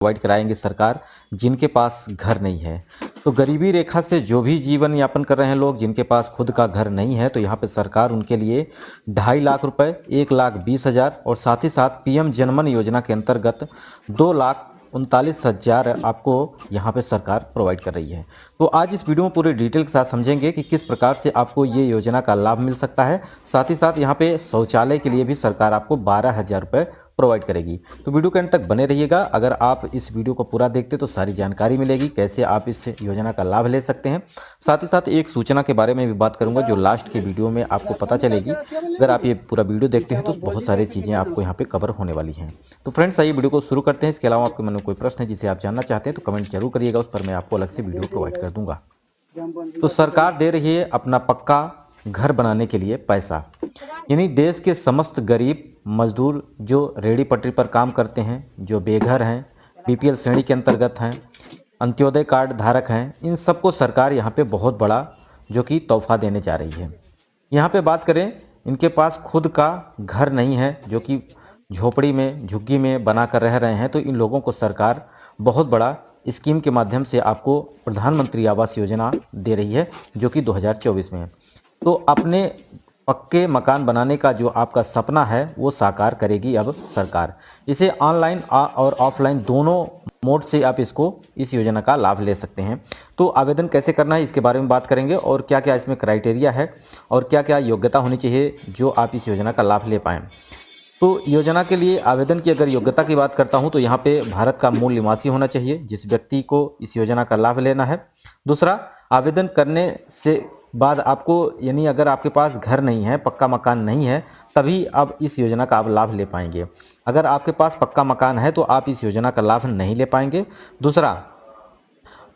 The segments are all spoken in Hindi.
प्रोवाइड कराएंगे सरकार, जिनके पास घर नहीं है। तो गरीबी रेखा से जो भी जीवन यापन कर रहे हैं लोग, जिनके पास खुद का घर नहीं है, तो यहाँ पे सरकार उनके लिए 2.5 लाख रुपए, 1,20,000 और साथ ही साथ पीएम जनमन योजना के अंतर्गत 2,39,000 आपको यहाँ पे सरकार प्रोवाइड कर रही है। तो आज इस वीडियो में पूरे डिटेल के साथ समझेंगे कि किस प्रकार से आपको ये योजना का लाभ मिल सकता है। साथ ही साथ यहाँ पे शौचालय के लिए भी सरकार आपको 12,000 रुपये प्रोवाइड करेगी। तो वीडियो के अंत तक बने रहिएगा। अगर आप इस वीडियो को पूरा देखते तो सारी जानकारी मिलेगी कैसे आप इस योजना का लाभ ले सकते हैं। साथ ही साथ एक सूचना के बारे में भी बात करूंगा जो लास्ट के वीडियो में आपको पता चलेगी। अगर आप ये पूरा वीडियो देखते हैं तो बहुत सारी चीज़ें आपको यहाँ पे कवर होने वाली हैं। तो फ्रेंड्स, आइए वीडियो को शुरू करते हैं। इसके अलावा आपके मन में कोई प्रश्न है जिसे आप जानना चाहते हैं तो कमेंट जरूर करिएगा, उस पर मैं आपको अलग से वीडियो प्रोवाइड कर दूंगा। तो सरकार दे रही है अपना पक्का घर बनाने के लिए पैसा, यानी देश के समस्त गरीब मजदूर जो रेहड़ी पटरी पर काम करते हैं, जो बेघर हैं, बीपीएल श्रेणी के अंतर्गत हैं, अंत्योदय कार्ड धारक हैं, इन सबको सरकार यहाँ पे बहुत बड़ा जो कि तोहफा देने जा रही है। यहाँ पे बात करें, इनके पास खुद का घर नहीं है, जो कि झोपड़ी में झुग्गी में बना कर रह रहे हैं, तो इन लोगों को सरकार बहुत बड़ा स्कीम के माध्यम से आपको प्रधानमंत्री आवास योजना दे रही है, जो कि 2024 में है। तो अपने पक्के मकान बनाने का जो आपका सपना है वो साकार करेगी अब सरकार। इसे ऑनलाइन और ऑफलाइन दोनों मोड से आप इस योजना का लाभ ले सकते हैं। तो आवेदन कैसे करना है इसके बारे में बात करेंगे और क्या क्या इसमें क्राइटेरिया है और क्या क्या योग्यता होनी चाहिए जो आप इस योजना का लाभ ले पाएँ। तो योजना के लिए आवेदन की अगर योग्यता की बात करता हूं तो यहाँ पे भारत का मूल निवासी होना चाहिए जिस व्यक्ति को इस योजना का लाभ लेना है। दूसरा, आवेदन करने से बाद आपको, यानी अगर आपके पास घर नहीं है, पक्का मकान नहीं है, तभी अब इस योजना का आप लाभ ले पाएंगे। अगर आपके पास पक्का मकान है तो आप इस योजना का लाभ नहीं ले पाएंगे। दूसरा,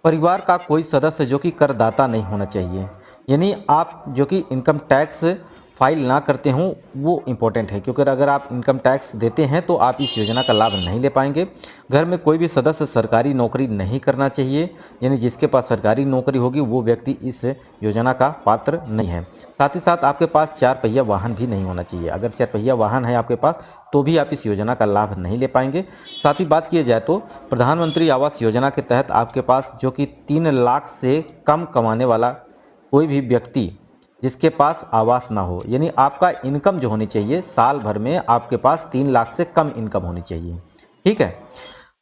परिवार का कोई सदस्य जो कि करदाता नहीं होना चाहिए, यानी आप जो कि इनकम टैक्स फाइल ना करते हों, वो इम्पोर्टेंट है, क्योंकि अगर आप इनकम टैक्स देते हैं तो आप इस योजना का लाभ नहीं ले पाएंगे। घर में कोई भी सदस्य सरकारी नौकरी नहीं करना चाहिए, यानी जिसके पास सरकारी नौकरी होगी वो व्यक्ति इस योजना का पात्र नहीं है। साथ ही साथ आपके पास 4 पहिया वाहन भी नहीं होना चाहिए। अगर 4 पहिया वाहन है आपके पास तो भी आप इस योजना का लाभ नहीं ले पाएंगे। साथ ही बात की जाए तो प्रधानमंत्री आवास योजना के तहत आपके पास जो कि 3 लाख से कम कमाने वाला कोई भी व्यक्ति जिसके पास आवास ना हो, यानी आपका इनकम जो होनी चाहिए साल भर में आपके पास 3 लाख से कम इनकम होनी चाहिए, ठीक है।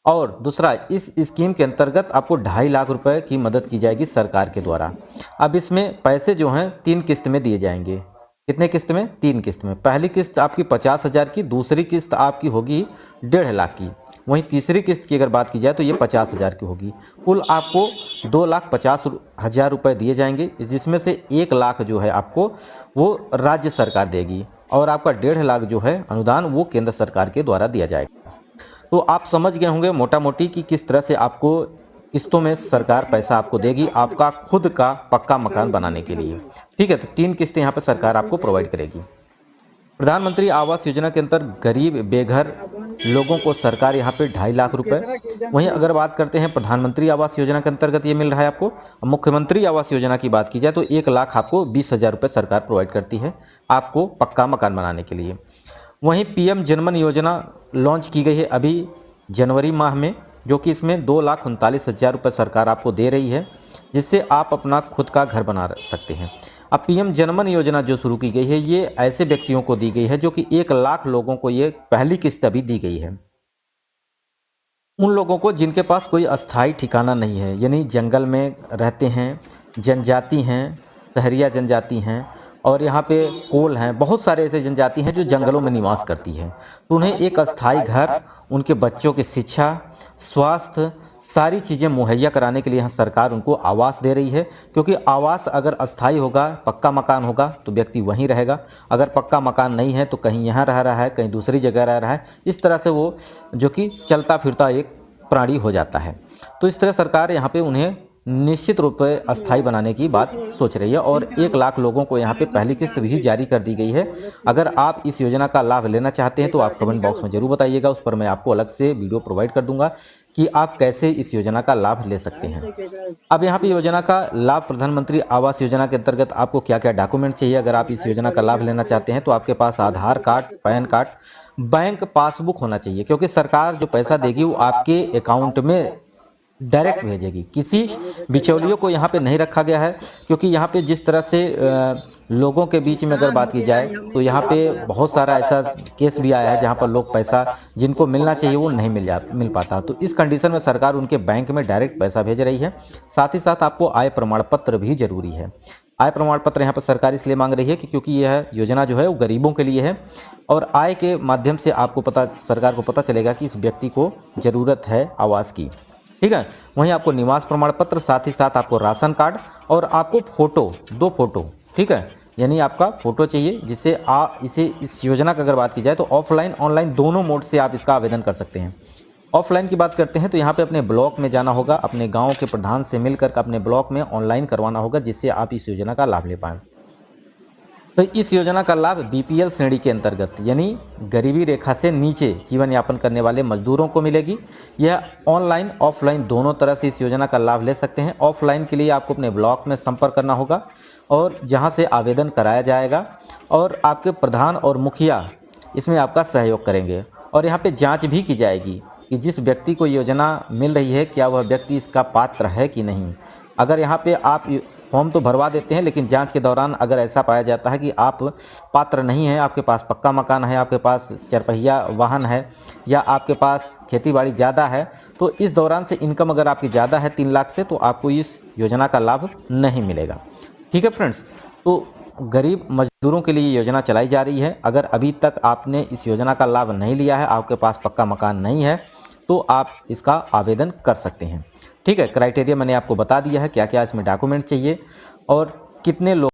और दूसरा, इस स्कीम के अंतर्गत आपको 2.5 लाख रुपए की मदद की जाएगी सरकार के द्वारा। अब इसमें पैसे जो हैं 3 किस्त में दिए जाएंगे। कितने किस्त में? 3 किस्त में। पहली किस्त आपकी 50,000 की, दूसरी किस्त आपकी होगी 1.5 लाख की, वहीं तीसरी किस्त की अगर बात की जाए तो ये 50,000 की होगी। कुल आपको 2,50,000 रुपये दिए जाएंगे, जिसमें से 1 लाख जो है आपको वो राज्य सरकार देगी और आपका 1.5 लाख जो है अनुदान वो केंद्र सरकार के द्वारा दिया जाएगा। तो आप समझ गए होंगे मोटा मोटी कि किस तरह से आपको किस्तों में सरकार पैसा आपको देगी आपका खुद का पक्का मकान बनाने के लिए, ठीक है। तो 3 किस्तें यहाँ पर सरकार आपको प्रोवाइड करेगी। प्रधानमंत्री आवास योजना के अंतर्गत गरीब बेघर लोगों को सरकार यहाँ पे 2.5 लाख रुपए, वहीं अगर बात करते हैं प्रधानमंत्री आवास योजना के अंतर्गत ये मिल रहा है आपको। मुख्यमंत्री आवास योजना की बात की जाए तो 1 लाख आपको 20,000 रुपये सरकार प्रोवाइड करती है आपको पक्का मकान बनाने के लिए। वहीं पीएम जनमन योजना लॉन्च की गई है अभी जनवरी माह में, जो कि इसमें 2,39,000 रुपये सरकार आपको दे रही है, जिससे आप अपना खुद का घर बना सकते हैं। अब पीएम जनमन योजना जो शुरू की गई है ये ऐसे व्यक्तियों को दी गई है जो कि 1 लाख लोगों को ये पहली किस्त अभी दी गई है। उन लोगों को जिनके पास कोई अस्थायी ठिकाना नहीं है, यानी जंगल में रहते हैं, जनजाति हैं, सहरिया जनजाति हैं और यहाँ पे कोल हैं, बहुत सारे ऐसे जनजाति हैं जो जंगलों में निवास करती है। तो उन्हें एक अस्थायी घर, उनके बच्चों की शिक्षा, स्वास्थ्य, सारी चीज़ें मुहैया कराने के लिए यहाँ सरकार उनको आवास दे रही है, क्योंकि आवास अगर अस्थायी होगा, पक्का मकान होगा तो व्यक्ति वहीं रहेगा। अगर पक्का मकान नहीं है तो कहीं यहाँ रह रहा है, कहीं दूसरी जगह रह रहा है, इस तरह से वो जो कि चलता फिरता एक प्राणी हो जाता है। तो इस तरह सरकार यहाँ पे उन्हें निश्चित रूप से अस्थायी बनाने की बात सोच रही है और 1 लाख लोगों को यहाँ पे पहली किस्त भी जारी कर दी गई है। अगर आप इस योजना का लाभ लेना चाहते हैं तो आप कमेंट बॉक्स में जरूर बताइएगा, उस पर मैं आपको अलग से वीडियो प्रोवाइड कर दूंगा। कि आप कैसे इस योजना का लाभ ले सकते हैं। अब यहाँ पे योजना का लाभ, प्रधानमंत्री आवास योजना के अंतर्गत आपको क्या क्या डॉक्यूमेंट चाहिए अगर आप इस योजना का लाभ लेना चाहते हैं, तो आपके पास Aadhaar card, PAN card, bank passbook होना चाहिए, क्योंकि सरकार जो पैसा देगी वो आपके अकाउंट में डायरेक्ट भेजेगी, किसी बिचौलियों को यहाँ पे नहीं रखा गया है। क्योंकि यहाँ पे जिस तरह से लोगों के बीच में अगर बात की जाए तो यहाँ पे बहुत सारा ऐसा केस भी आया है जहाँ पर लोग पैसा जिनको मिलना चाहिए वो नहीं मिल पाता। तो इस कंडीशन में सरकार उनके बैंक में डायरेक्ट पैसा भेज रही है। साथ ही साथ आपको आय प्रमाण पत्र भी जरूरी है। आय प्रमाण पत्र यहाँ पर सरकार इसलिए मांग रही है कि क्योंकि यह योजना जो है वो गरीबों के लिए है और आय के माध्यम से आपको सरकार को पता चलेगा कि इस व्यक्ति को जरूरत है आवास की। ठीक है, वहीं आपको निवास प्रमाण पत्र, साथ ही साथ आपको राशन कार्ड और आपको फोटो, 2 फोटो, ठीक है, यानी आपका फोटो चाहिए जिससे इस योजना की अगर बात की जाए तो ऑफलाइन ऑनलाइन दोनों मोड से आप इसका आवेदन कर सकते हैं। ऑफलाइन की बात करते हैं तो यहाँ पे अपने ब्लॉक में जाना होगा, अपने गांव के प्रधान से मिलकर अपने ब्लॉक में ऑनलाइन करवाना होगा जिससे आप इस योजना का लाभ ले पाएं। तो इस योजना का लाभ बीपीएल श्रेणी के अंतर्गत यानी गरीबी रेखा से नीचे जीवन यापन करने वाले मजदूरों को मिलेगी। यह ऑनलाइन ऑफलाइन दोनों तरह से इस योजना का लाभ ले सकते हैं। ऑफलाइन के लिए आपको अपने ब्लॉक में संपर्क करना होगा और जहां से आवेदन कराया जाएगा और आपके प्रधान और मुखिया इसमें आपका सहयोग करेंगे और यहाँ पे जाँच भी की जाएगी कि जिस व्यक्ति को योजना मिल रही है क्या वह व्यक्ति इसका पात्र है कि नहीं। अगर यहाँ पे आप फॉर्म तो भरवा देते हैं लेकिन जांच के दौरान अगर ऐसा पाया जाता है कि आप पात्र नहीं हैं, आपके पास पक्का मकान है, आपके पास चरपहिया वाहन है या आपके पास खेतीबाड़ी ज़्यादा है, तो इस दौरान से इनकम अगर आपकी ज़्यादा है 3 लाख से, तो आपको इस योजना का लाभ नहीं मिलेगा। ठीक है फ्रेंड्स, तो गरीब मजदूरों के लिए योजना चलाई जा रही है। अगर अभी तक आपने इस योजना का लाभ नहीं लिया है, आपके पास पक्का मकान नहीं है, तो आप इसका आवेदन कर सकते हैं। ठीक है, क्राइटेरिया मैंने आपको बता दिया है, क्या क्या इसमें डॉक्यूमेंट चाहिए और कितने लोग